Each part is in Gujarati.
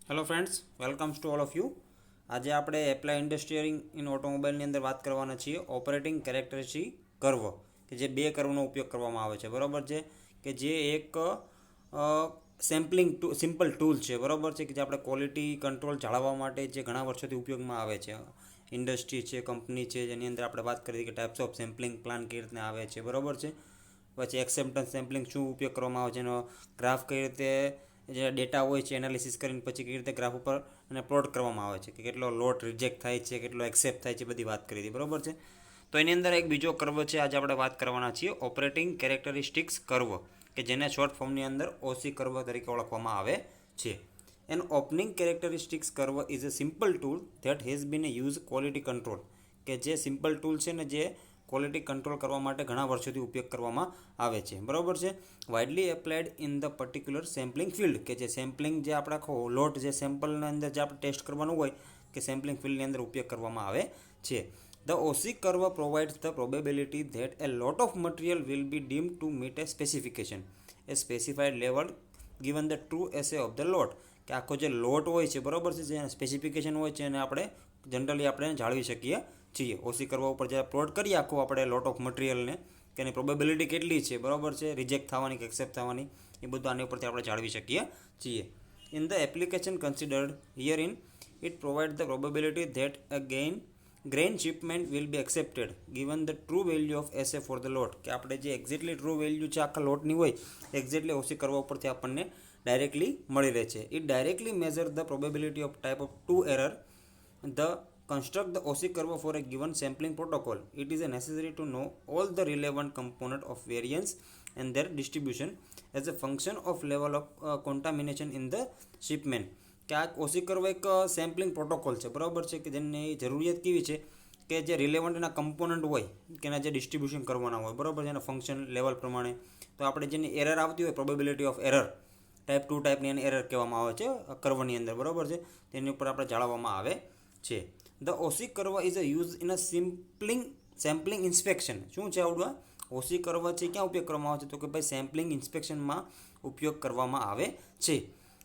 Hello friends, welcomes to all of you. આજે આપણે એપ્લાય ઇન્ડસ્ટ્રીયરિંગ ઇન ઓટોમોબાઈલની અંદર વાત કરવાના છીએ ઓપરેટિંગ કેરેક્ટરિસ્ટિક કર્વ, કે જે બે કર્વનો ઉપયોગ કરવામાં આવે છે. બરાબર છે, કે જે એક સિમ્પલ ટૂલ છે. બરાબર છે, કે જે આપણે ક્વોલિટી કંટ્રોલ જાળવવા માટે જે ઘણા વર્ષોથી ઉપયોગમાં આવે છે. ઇન્ડસ્ટ્રી છે, કંપની છે, જેની અંદર આપણે વાત કરીએ કે ટાઈપ્સ ઓફ સેમ્પલિંગ પ્લાન કઈ રીતના આવે છે. બરાબર છે, પછી એક્સેપ્ટન્સ સેમ્પલિંગ શું ઉપયોગ કરવામાં આવે છે, એનો ગ્રાફ કઈ રીતે જે ડેટા હોય છે એનાલિસિસ કરીને પછી કઈ રીતે ગ્રાફ ઉપર અને પ્લોટ કરવામાં આવે છે, કે કેટલો લોટ રિજેક્ટ થાય છે, કેટલો એક્સેપ્ટ થાય છે, બધી વાત કરી હતી. બરાબર છે, તો એની અંદર એક બીજો કર્વ છે, આજે આપણે વાત કરવાના છીએ ઓપરેટિંગ કેરેક્ટરિસ્ટિક્સ કર્વ, કે જેને શોર્ટ ફોર્મની અંદર ઓસી કર્વ તરીકે ઓળખવામાં આવે છે. An opening characteristics curve is a simple tool that has been use quality control, કે જે સિમ્પલ ટૂલ છે ને જે ક્વોલિટી કંટ્રોલ કરવા માટે ઘણા વર્ષોથી ઉપયોગ કરવામાં આવે છે. બરાબર છે, widely applied in the particular sampling field, કે જે સેમ્પલિંગ જે આપણે આખો લોટ જે સેમ્પલના અંદર જે આપણે ટેસ્ટ કરવાનું હોય કે સેમ્પલિંગ ફિલ્ડની અંદર ઉપયોગ કરવામાં આવે છે. The OC curve provides the probability that a lot of material will be deemed to meet a specification a specified level given the true assay of the lot, કે આખો જે લોટ હોય છે, બરાબર છે, જે સ્પેસિફિકેશન હોય છે એને આપણે જનરલી આપણે જાળવી શકીએ છીએ. ઓસી કરવા ઉપર જ્યારે પ્લોટ કરીએ આખું આપણે લોટ ઓફ મટીરિયલને, કે એની પ્રોબેબિલિટી કેટલી છે, બરાબર છે, રિજેક્ટ થવાની કે એક્સેપ્ટ થવાની, એ બધું આની ઉપરથી આપણે જાળવી શકીએ છીએ. In the application considered here in it provide the probability that a grain shipment will be accepted given the true value of assay for the lot, કે આપણે જે એક્ઝેક્ટલી ટ્રુ વેલ્યુ છે આખા લોટની હોય એક્ઝેક્ટલી ઓસી કરવા ઉપરથી આપણને ડાયરેક્ટલી મળી રહે છે. It directly measure the probability of type of two error the construct the OC curve for a given sampling protocol. It is necessary to know all the relevant component of variance and their distribution as a function of level of contamination in the shipment. કે આ ઓસી કર્વ એક સેમ્પલિંગ પ્રોટોકોલ છે. બરાબર છે, કે જેની જરૂરિયાત કેવી છે કે જે રિલેવન્ટ એના કમ્પોનન્ટ હોય કે એના જે ડિસ્ટ્રીબ્યુશન કરવાના હોય, બરાબર છે, એના ફંક્શન લેવલ પ્રમાણે. તો આપણે જેની એરર આવતી હોય પ્રોબેબિલિટી ઓફ એરર ટાઈપ 2 ટાઈપની એની એરર કહેવામાં આવે છે કર્વની અંદર. બરાબર છે, તેની ઉપર આપણે જાળવવામાં આવે છે. The OC curve is a use in a sampling inspection. શું છે આવડવા ઓસી કર્વ છે, ક્યાં ઉપયોગ કરવામાં આવે છે, તો કે ભાઈ સેમ્પલિંગ ઇન્સ્પેક્શનમાં ઉપયોગ કરવામાં આવે છે.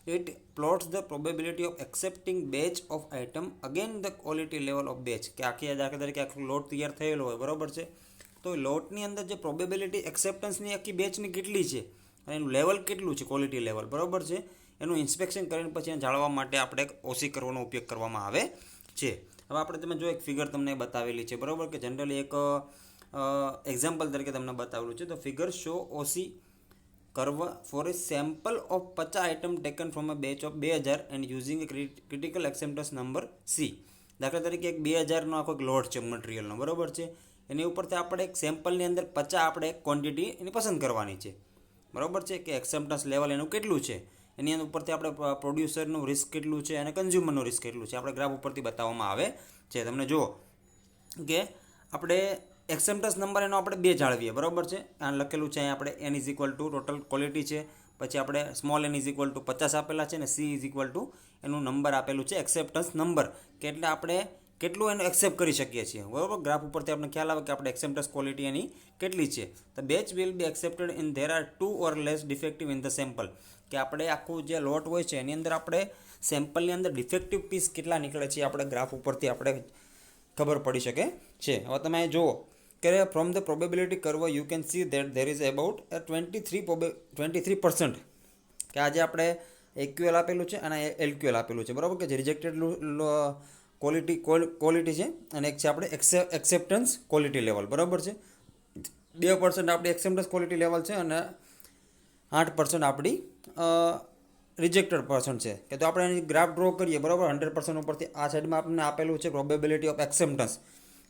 It plots the probability of accepting batch of item again the quality level of batch, કે આખી દાખલા તરીકે આખો લોટ તૈયાર થયેલો હોય, બરાબર છે, તો લોટની અંદર જે પ્રોબેબિલિટી એક્સેપ્ટન્સની આખી બેચની કેટલી છે અને એનું લેવલ કેટલું છે, ક્વોલિટી લેવલ, બરાબર છે, એનું ઇન્સ્પેક્શન કરીને પછી એને જાળવવા માટે આપણે ઓસી કર્વનો ઉપયોગ કરવામાં આવે છે. હવે આપણે તમે જો એક ફિગર તમને બતાવેલી છે, બરાબર, કે જનરલી એક એક્ઝામ્પલ તરીકે તમને બતાવેલું છે. તો figure show OC curve for a sample of 50 item taken from a batch of 2000 and using a critical acceptance number C. દાખલા તરીકે એક 2000નો આખો એક લોટ છે મટીરિયલનો, બરાબર છે, એની ઉપરથી આપણે એક સેમ્પલની અંદર 50 આપણે એક ક્વોન્ટિટી એની પસંદ કરવાની છે. બરાબર છે, કે એક્સેપ્ટન્સ લેવલ એનું કેટલું છે, એની ઉપરથી આપણે પ્રોડ્યુસરનું રિસ્ક કેટલું છે અને કન્ઝ્યુમરનું રિસ્ક કેટલું છે આપણે ગ્રાફ ઉપરથી બતાવવામાં આવે છે. તમને જુઓ કે આપણે એક્સેપ્ટન્સ નંબર એનો આપણે 2 જાળવીએ, બરાબર છે, આ લખેલું છે અહીં આપણે n is equal to total quality છે, પછી આપણે small n is equal to 50 આપેલા છે, અને સી ઇઝ ઇક્વલ ટુ એનું નંબર આપેલું છે એક્સેપ્ટન્સ નંબર, કે એટલે આપણે કેટલું એનું એક્સેપ્ટ કરી શકીએ છીએ. બરાબર, ગ્રાફ ઉપરથી આપણે ખ્યાલ આવે કે આપણે એક્સેપ્ટન્સ ક્વોલિટી એની કેટલી છે. The batch will be accepted in there are 2 or less defective in the sample, કે આપણે આખું જે લોટ હોય છે એની અંદર આપણે સેમ્પલની અંદર ડિફેક્ટિવ પીસ કેટલા નીકળે છે આપણે ગ્રાફ ઉપરથી આપણે ખબર પડી શકે છે. હવે તમે જુઓ કે from the probability curve you can see that there is about 23%, કે આજે આપણે એક્યુએલ આપેલું છે અને એલક્યુએલ આપેલું છે, બરાબર, કે જે રિજેક્ટેડ ક્વોલિટી છે, અને એક છે આપણે એક્સેપ્ટન્સ ક્વોલિટી લેવલ, બરાબર છે. 2% આપણી એક્સેપ્ટન્સ ક્વોલિટી લેવલ છે અને 8% આપણી રિજેક્ટેડ પર્સન્ટ છે. કે તો આપણે એની ગ્રાફ ડ્રો કરીએ, બરાબર, 100% ઉપરથી આ સાઈડમાં આપણને આપેલું છે પ્રોબેબિલિટી ઓફ એક્સેપ્ટન્સ,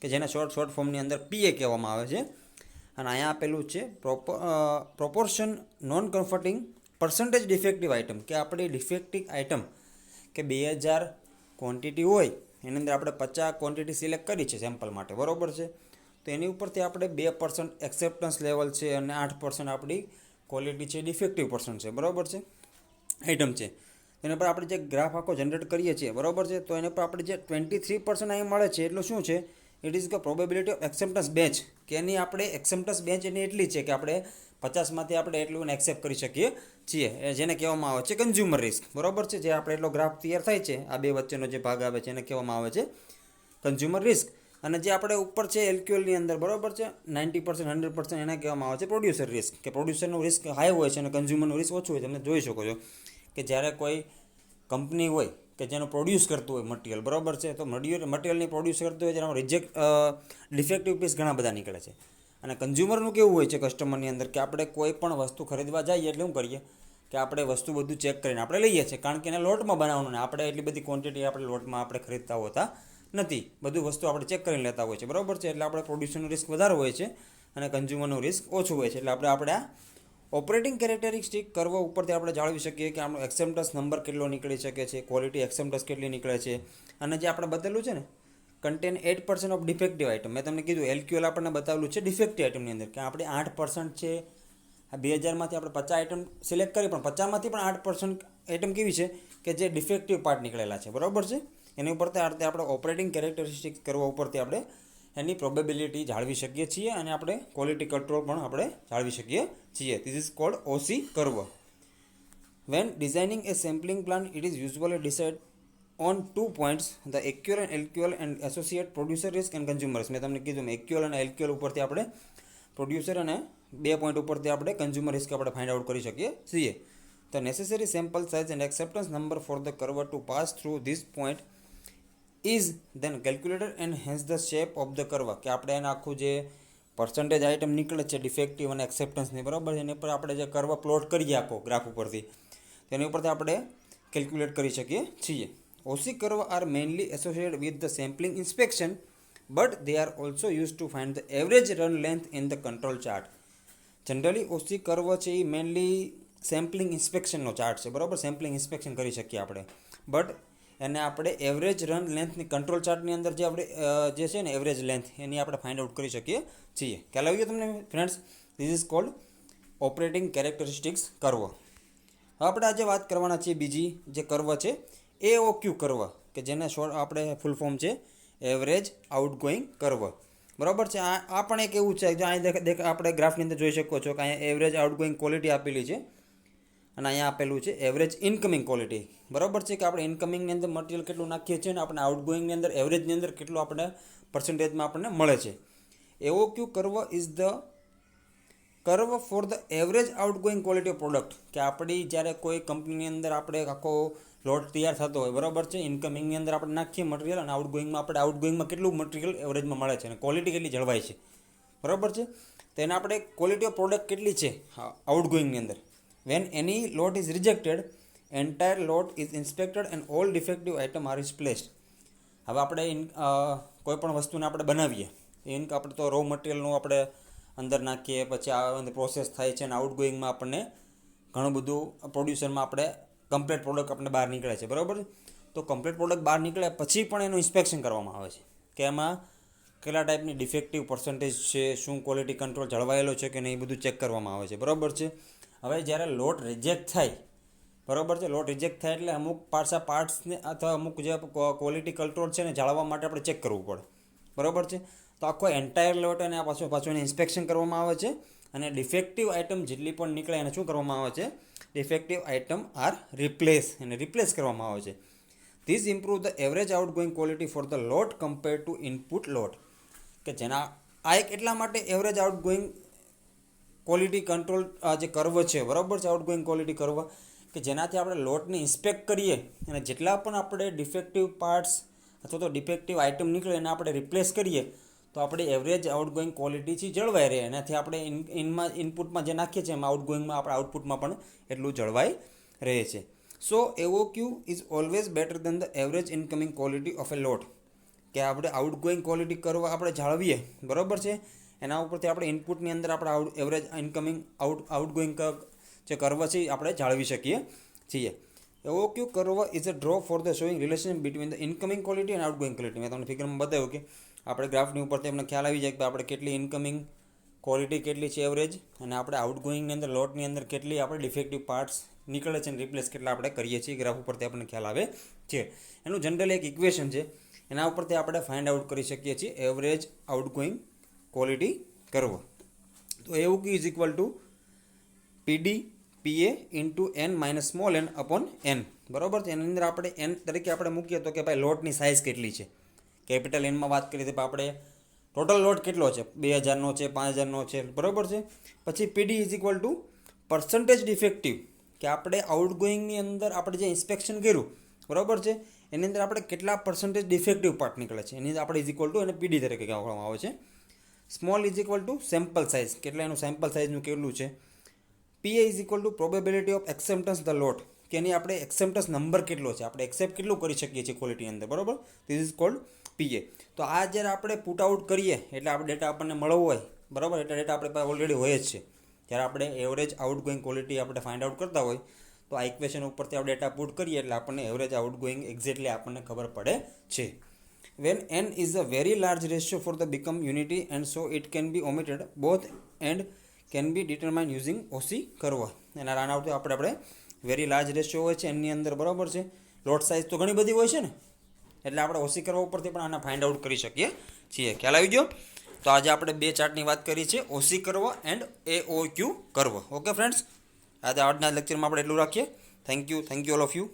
કે જેને શોર્ટ ફોર્મની અંદર પીએ કહેવામાં આવે છે, અને અહીંયા આપેલું છે proportion non conforming percentage defective item, કે આપણી ડિફેક્ટિવ આઇટમ કે 2000 ક્વોન્ટિટી હોય એની અંદર આપણે 50 ક્વોન્ટિટી સિલેક્ટ કરી છે સેમ્પલ માટે, બરાબર છે, તો એની ઉપરથી આપણે 2% એક્સેપ્ટન્સ લેવલ છે અને 8% આપણી ક્વોલિટી છે ડિફેક્ટિવ પર્સન્ટ છે, બરાબર છે, આઇટમ છે. એના પર આપણે જે ગ્રાફ આખો જનરેટ કરીએ છીએ, બરાબર છે, તો એના પર આપણે જે 23% અહીં મળે છે એટલું શું છે, it is the probability of acceptance batch, કે એની આપણે એક્સેપ્ટન્સ બેચ એની એટલી છે કે આપણે 50માંથી આપણે એટલું એક્સેપ્ટ કરી શકીએ છીએ, જેને કહેવામાં આવે છે કન્ઝ્યુમર રિસ્ક, બરાબર છે. જે આપણે એટલો ગ્રાફ તૈયાર થાય છે આ બે વચ્ચેનો જે ભાગ આવે છે એને કહેવામાં આવે છે કન્ઝ્યુમર રિસ્ક. અને જે આપણે ઉપર છે એલક્યુએલની અંદર, બરાબર છે, 90% 100% એને કહેવામાં આવે છે પ્રોડ્યુસર રિસ્ક, કે પ્રોડ્યુસરનું રિસ્ક હાઈ હોય છે અને કન્ઝ્યુમરનું રિસ્ક ઓછું હોય. તમે જોઈ શકો છો કે જ્યારે કોઈ કંપની હોય કે જેનો પ્રોડ્યુસ કરતું હોય મટીરિયલ, બરાબર છે, તો મટીરિયલની પ્રોડ્યુસ કરતું હોય જેમાં ડિફેક્ટિવ પીસ ઘણા બધા નીકળે છે. અને કન્ઝ્યુમરનું કેવું હોય છે કસ્ટમરની અંદર, કે આપણે કોઈ પણ વસ્તુ ખરીદવા જઈએ એટલે શું કરીએ કે આપણે વસ્તુ બધું ચેક કરીને આપણે લઈએ છીએ, કારણ કે એને લોટમાં બનાવવાનું ને આપણે એટલી બધી ક્વોન્ટિટી આપણે લોટમાં આપણે ખરીદતા હોતા નથી. બધું વસ્તુ આપણે ચેક કરીને લેતા હોય છે, બરાબર છે. એટલે આપણે પ્રોડ્યુસરનું રિસ્ક વધારે હોય છે અને કન્ઝ્યુમરનું રિસ્ક ઓછું હોય છે. એટલે આપણે આ ઓપરેટિંગ કેરેક્ટરિસ્ટિક કર્વ ઉપરથી આપણે જાળવી શકીએ કે આપણો એક્સેપ્ટન્સ નંબર કેટલો નીકળી શકે છે, ક્વોલિટી એક્સેપ્ટન્સ કેટલી નીકળે છે. અને જે આપણે બતાવેલું છે ને કન્ટેન 8% ઓફ ડિફેક્ટિવ આઇટમ, મેં તમને કીધું એલક્યુએલ આપણને બતાવેલું છે ડિફેક્ટિવ આઇટમની અંદર, કે આપણે 8% છે. આ 2000માંથી આપણે 50 આઇટમ સિલેક્ટ કરી, પણ 50માંથી પણ 8% આઇટમ કેવી છે કે જે ડિફેક્ટિવ પાર્ટ નીકળેલા છે, બરાબર છે. એની ઉપરથી આપણે ઓપરેટિંગ કેરેક્ટરિસ્ટિક કરવા ઉપરથી આપણે એની પ્રોબેબિલિટી જાળવી શકીએ છીએ અને આપણે ક્વોલિટી કંટ્રોલ પણ આપણે જાળવી શકીએ છીએ. This is called OC curve. When designing a sampling plan it is usually decide on 2 points, the AQL and LQL and associate producer risk and consumer risk. મેં તમને કીધું એક્યુએલ અને એલક્યુએલ ઉપરથી આપણે પ્રોડ્યુસર અને 2 પોઈન્ટ ઉપરથી આપણે કન્ઝ્યુમર રિસ્ક આપણે ફાઇન્ડ આઉટ કરી શકીએ છીએ. The necessary sample size and acceptance number for the curve to pass through this point is then calculated and hence the shape of the curve, કે આપણે એને આખું જે પર્સન્ટેજ આઇટમ નીકળે છે ડિફેક્ટિવ અને એક્સેપ્ટન્સની, બરાબર, એની પર આપણે જે કર્વ પ્લોટ કરીએ આખો ગ્રાફ ઉપરથી, તેની ઉપરથી આપણે કેલ્ક્યુલેટ કરી શકીએ છીએ. OC curve are mainly associated with the sampling inspection, but they are also used to find the average run length in the control chart. Generally OC curve છે એ મેઇનલી સેમ્પલિંગ ઇન્સ્પેક્શનનો ચાર્ટ છે, બરાબર. સેમ્પલિંગ ઇન્સ્પેક્શન કરી શકીએ આપણે, બટ એને આપણે એવરેજ રન લેન્થની કંટ્રોલ ચાર્ટની અંદર જે આપણે જે છે ને એવરેજ લેન્થ એની આપણે ફાઇન્ડ આઉટ કરી શકીએ છીએ. ખ્યાલ આવી ગયો તમને friends? This is cold operating characteristics curve. હવે આપણે આજે વાત કરવાના છીએ બીજી જે કર્વ છે એઓક્યુ કર્વ, કે જેને શોર્ટ આપણે ફૂલ ફોર્મ છે એવરેજ આઉટગોઈંગ કર્વ, બરાબર છે. આ પણ એક એવું છે, જો અહીં આપણે ગ્રાફની અંદર જોઈ શકો છો કે અહીંયા એવરેજ આઉટગોઈંગ ક્વોલિટી આપેલી છે અને અહીંયા આપેલું છે એવરેજ ઇનકમિંગ ક્વોલિટી, બરાબર છે, કે આપણે ઇનકમિંગની અંદર મટીરિયલ કેટલું નાખીએ છીએ અને આપણે આઉટગોઈંગની અંદર એવરેજની અંદર કેટલું આપણે પર્સન્ટેજમાં આપણને મળે છે. AOQ curve is the curve for the average outgoing quality of product, કે આપણી જ્યારે કોઈ કંપનીની અંદર આપણે આખો લોટ તૈયાર થતો હોય, બરાબર છે, ઇનકમિંગની અંદર આપણે નાખીએ મટીરિયલ અને આઉટગોઈંગમાં કેટલું મટીરિયલ એવરેજમાં મળે છે અને ક્વોલિટી કેટલી જળવાય છે, બરાબર છે. તો એને આપણે ક્વોલિટી ઓફ પ્રોડક્ટ કેટલી છે આઉટગોઈંગની અંદર. When any lot is rejected, entire lot is inspected and all defective item are is placed. હવે આપણે કોઈ પણ વસ્તુને આપણે બનાવીએ, આપણે તો રો મટીરિયલનું આપણે અંદર નાખીએ, પછી આ પ્રોસેસ થાય છે અને આઉટગોઈંગમાં આપણને ઘણું બધું પ્રોડ્યુસરમાં આપણે કમ્પ્લીટ પ્રોડક્ટ આપણે બહાર નીકળે છે, બરાબર. તો કમ્પ્લીટ પ્રોડક્ટ બહાર નીકળે પછી પણ એનું ઇન્સ્પેક્શન કરવામાં આવે છે કે એમાં કેટલા ટાઈપની ડિફેક્ટિવ પર્સન્ટેજ છે, શું ક્વોલિટી કંટ્રોલ જળવાયેલો છે કે નહીં, એ બધું ચેક કરવામાં આવે છે, બરાબર છે. હવે જ્યારે લોટ રિજેક્ટ થાય, બરાબર છે, લોટ રિજેક્ટ થાય એટલે અમુક પાર્ટ્સને અથવા અમુક જે ક્વોલિટી કંટ્રોલ છે ને જાળવવા માટે આપણે ચેક કરવું પડે, બરાબર છે. તો આખો એન્ટાયર લોટ અને પાછું એને ઇન્સ્પેક્શન કરવામાં આવે છે અને ડિફેક્ટિવ આઇટમ જેટલી પણ નીકળે એને શું કરવામાં આવે છે, ડિફેક્ટિવ આઇટમ આર રિપ્લેસ કરવામાં આવે છે. This improve the average outgoing quality for the lot compare to input lot, કે જેના આ એક એટલા માટે એવરેજ આઉટગોઈંગ ક્વોલિટી કંટ્રોલ જે કર્વ છે, બરાબર છે, આઉટગોઈંગ ક્વોલિટી કર્વ, કે જેનાથી આપણે લોટને ઇન્સ્પેક્ટ કરીએ અને જેટલા પણ આપણે ડિફેક્ટિવ પાર્ટ્સ અથવા તો ડિફેક્ટિવ આઇટમ નીકળે એને આપણે રિપ્લેસ કરીએ તો આપણે એવરેજ આઉટગોઈંગ ક્વોલિટીથી જળવાઈ રહે. એનાથી આપણે ઇનપુટમાં જે નાખીએ છીએ એમાં આઉટગોઈંગમાં આપણે આઉટપુટમાં પણ એટલું જળવાઈ રહે છે. So AOQ is always better than the average incoming quality of a lot, કે આપણે આઉટગોઈંગ ક્વોલિટી કર્વ આપણે જાળવીએ, બરાબર છે, એના ઉપરથી આપણે ઇનપુટની અંદર આપણે એવરેજ ઇનકમિંગ આઉટગોઈંગ જે કર્વ છે આપણે જાળવી શકીએ છીએ. AOQ curve is a draw for the showing relation between the incoming quality and outgoing quality. મેં તમને ફિગરમાં બતાવ્યું કે આપણે ગ્રાફની ઉપર તમને ખ્યાલ આવી જાય કે આપણે કેટલી ઇનકમિંગ ક્વોલિટી કેટલી છે એવરેજ, અને આપણે આઉટગોઈંગની અંદર લોટની અંદર કેટલી આપણે ડિફેક્ટિવ પાર્ટ્સ નીકળે છે અને રિપ્લેસ કેટલા આપણે કરીએ છીએ, ગ્રાફ ઉપરથી આપણને ખ્યાલ આવે છે. એનું જનરલી એક ઇક્વેશન છે, એના ઉપરથી આપણે ફાઇન્ડ આઉટ કરી શકીએ છીએ એવરેજ આઉટગોઈંગ ક્વોલિટી કર્વ. તો એવું is equal to PD PA into n minus small n upon n, બરાબર છે. એની અંદર આપણે એન તરીકે આપણે મૂકીએ તો કે ભાઈ લોટની સાઇઝ કેટલી છે. કેપિટલ એનમાં વાત કરીએ તો આપણે ટોટલ લોટ કેટલો છે, 2000નો છે, 5000નો છે, બરાબર છે. પછી PD is equal to percentage defective, કે આપણે આઉટગોઈંગની અંદર આપણે જે ઇન્સ્પેક્શન કર્યું, બરાબર છે, એની અંદર આપણે કેટલા પર્સન્ટેજ ડિફેક્ટિવ પાર્ટ નીકળે છે, એની આપણે ઇઝ ઇક્વલ ટુ એને પીડી તરીકે કહેવામાં આવે છે. Small is equal to sample size, કેટલા એનું સેમ્પલ સાઇઝનું કેટલું છે. PA is equal to probability of acceptance the lot, કે એની આપણે એક્સેપ્ટન્સ નંબર કેટલો છે, આપણે એક્સેપ્ટ કેટલું કરી શકીએ છીએ ક્વોલિટીની અંદર, બરાબર. ધીસ ઇઝ કોલ્ડ પીએ. તો આ જ્યારે આપણે પુટ આઉટ કરીએ એટલે આપણે ડેટા આપણને મળવો હોય, બરાબર, એટલે ડેટા આપણે પાસે ઓલરેડી હોય જ છે. જ્યારે આપણે એવરેજ આઉટગોઈંગ ક્વોલિટી આપણે ફાઇન્ડ આઉટ કરતા હોય તો આ ઇક્વેશન ઉપરથી આપણે ડેટા પુટ કરીએ એટલે આપણને એવરેજ આઉટગોઈંગ એક્ઝેક્ટલી આપણને ખબર પડે છે. When n is a very large ratio for the become unity and so it can be omitted both and can be determined using OC curve. એના રાન આઉટ આપણે વેરી લાર્જ રેશિયો હોય છે એની અંદર, બરાબર છે. લોટ સાઇઝ તો ઘણી બધી હોય છે ને, એટલે આપણે ઓસી કરવા ઉપરથી પણ આના ફાઇન્ડ આઉટ કરી શકીએ છીએ. ખ્યાલ આવી ગયો? તો આજે આપણે બે ચાર્ટની વાત કરી છે, OC curve and AOQ curve. Okay friends, આજે આજના લેક્ચરમાં આપણે એટલું રાખીએ. Thank you all of you.